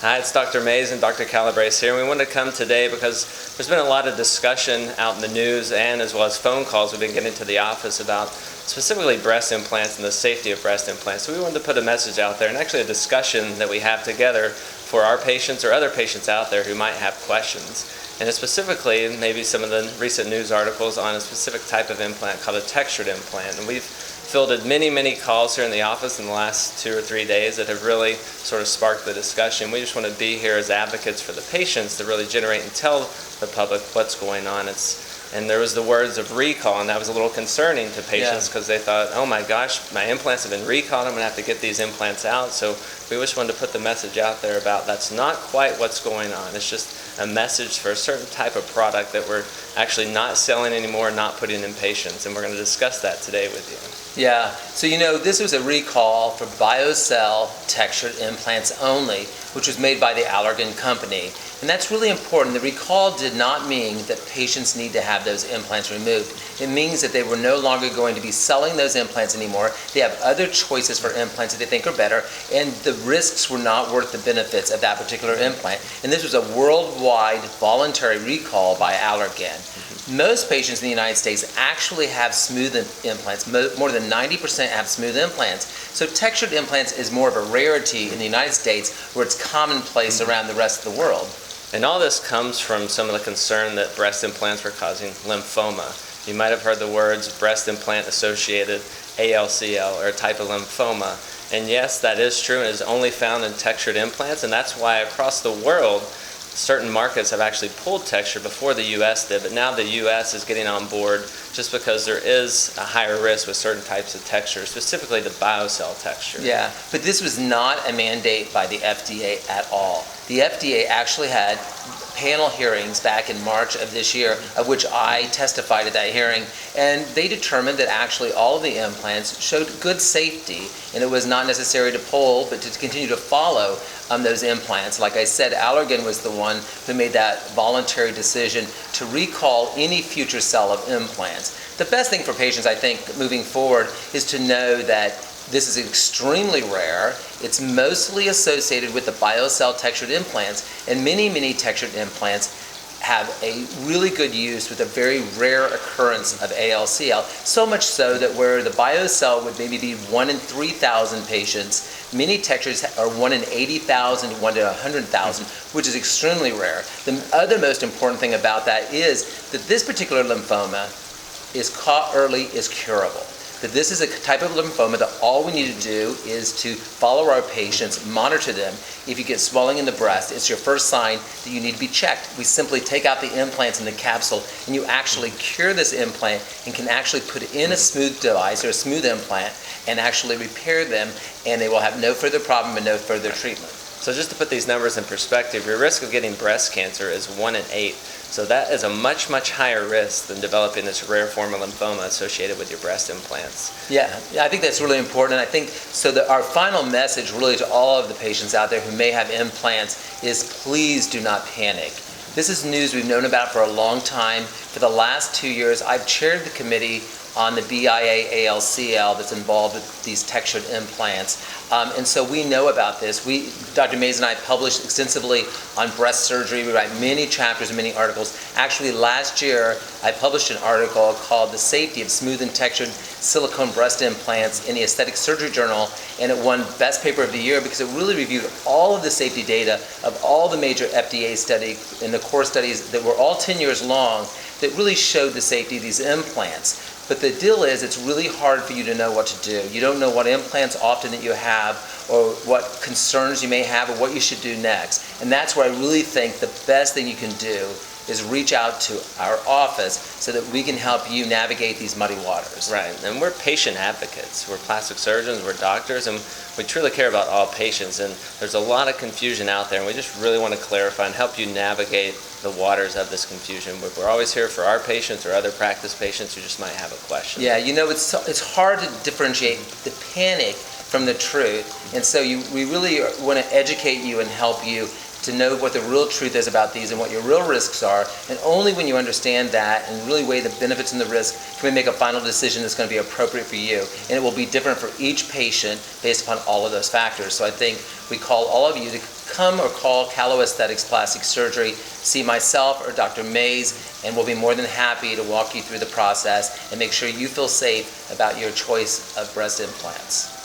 Hi, it's Dr. Mays and Dr. Calabrese here. We wanted to come today because there's been a lot of discussion out in the news and as well as phone calls we've been getting to the office about specifically breast implants and the safety of breast implants. So we wanted to put a message out there and actually a discussion that we have together for our patients or other patients out there who might have questions. And specifically, maybe some of the recent news articles on a specific type of implant called a textured implant. And we've fielded many calls here in the office in the last 2 or 3 days that have really sort of sparked the discussion. We just want to be here as advocates for the patients to really generate and tell the public what's going on. And there was the words of recall, and that was a little concerning to patients because they thought, oh my gosh, my implants have been recalled, I'm going to have to get these implants out. So we just wanted to put the message out there about that's not quite what's going on. It's just a message for a certain type of product that we're actually not selling anymore, not putting in patients, and we're going to discuss that today with you. Yeah, so this was a recall for Biocell textured implants only, which was made by the Allergan company. And that's really important. The recall did not mean that patients need to have those implants removed. It means that they were no longer going to be selling those implants anymore. They have other choices for implants that they think are better, and the risks were not worth the benefits of that particular implant. And this was a worldwide voluntary recall by Allergan. Most patients in the United States actually have smooth implants. More than 90% have smooth implants. So textured implants is more of a rarity in the United States where it's commonplace around the rest of the world. And all this comes from some of the concern that breast implants were causing lymphoma. You might have heard the words breast implant associated ALCL, or a type of lymphoma. And yes, that is true and is only found in textured implants, and that's why across the world certain markets have actually pulled texture before the U.S. did, but now the U.S. is getting on board just because there is a higher risk with certain types of texture, specifically the Biocell texture. Yeah, but this was not a mandate by the FDA at all. The FDA actually had panel hearings back in March of this year, of which I testified at that hearing, and they determined that actually all of the implants showed good safety, and it was not necessary to pull, but to continue to follow those implants. Like I said, Allergan was the one who made that voluntary decision to recall any future sale of implants. The best thing for patients, I think, moving forward is to know that this is extremely rare. It's mostly associated with the Biocell textured implants, and many textured implants have a really good use with a very rare occurrence of ALCL, so much so that where the Biocell would maybe be 1 in 3,000 patients, many textures are 1 in 80,000 to 1 to 100,000, which is extremely rare. The other most important thing about that is that this particular lymphoma is caught early, is curable. That this is a type of lymphoma that all we need to do is to follow our patients, monitor them. If you get swelling in the breast, it's your first sign that you need to be checked. We simply take out the implants in the capsule and you actually cure this implant and can actually put in a smooth device or a smooth implant and actually repair them, and they will have no further problem and no further treatment. So just to put these numbers in perspective, your risk of getting breast cancer is 1 in 8. So that is a much higher risk than developing this rare form of lymphoma associated with your breast implants. Yeah, I think that's really important. I think so that our final message really to all of the patients out there who may have implants is please do not panic. This is news we've known about for a long time. For the last 2 years, I've chaired the committee on the BIA ALCL that's involved with these textured implants. And so we know about this. Dr. Mays and I published extensively on breast surgery. We write many chapters and many articles. Actually, last year, I published an article called The Safety of Smooth and Textured Silicone Breast Implants in the Aesthetic Surgery Journal, and it won Best Paper of the Year because it really reviewed all of the safety data of all the major FDA studies and the core studies that were all 10 years long that really showed the safety of these implants. But the deal is, it's really hard for you to know what to do. You don't know what implants often that you have, or what concerns you may have, or what you should do next. And that's where I really think the best thing you can do is reach out to our office so that we can help you navigate these muddy waters. Right, and we're patient advocates. We're plastic surgeons, we're doctors, and we truly care about all patients. And there's a lot of confusion out there, and we just really want to clarify and help you navigate the waters of this confusion. We're always here for our patients or other practice patients who just might have a question. Yeah, it's hard to differentiate the panic from the truth, and so we really want to educate you and help you to know what the real truth is about these and what your real risks are. And only when you understand that and really weigh the benefits and the risk can we make a final decision that's going to be appropriate for you. And it will be different for each patient based upon all of those factors. So I think we call all of you to come or call Calo Aesthetics Plastic Surgery, see myself or Dr. Mays, and we'll be more than happy to walk you through the process and make sure you feel safe about your choice of breast implants.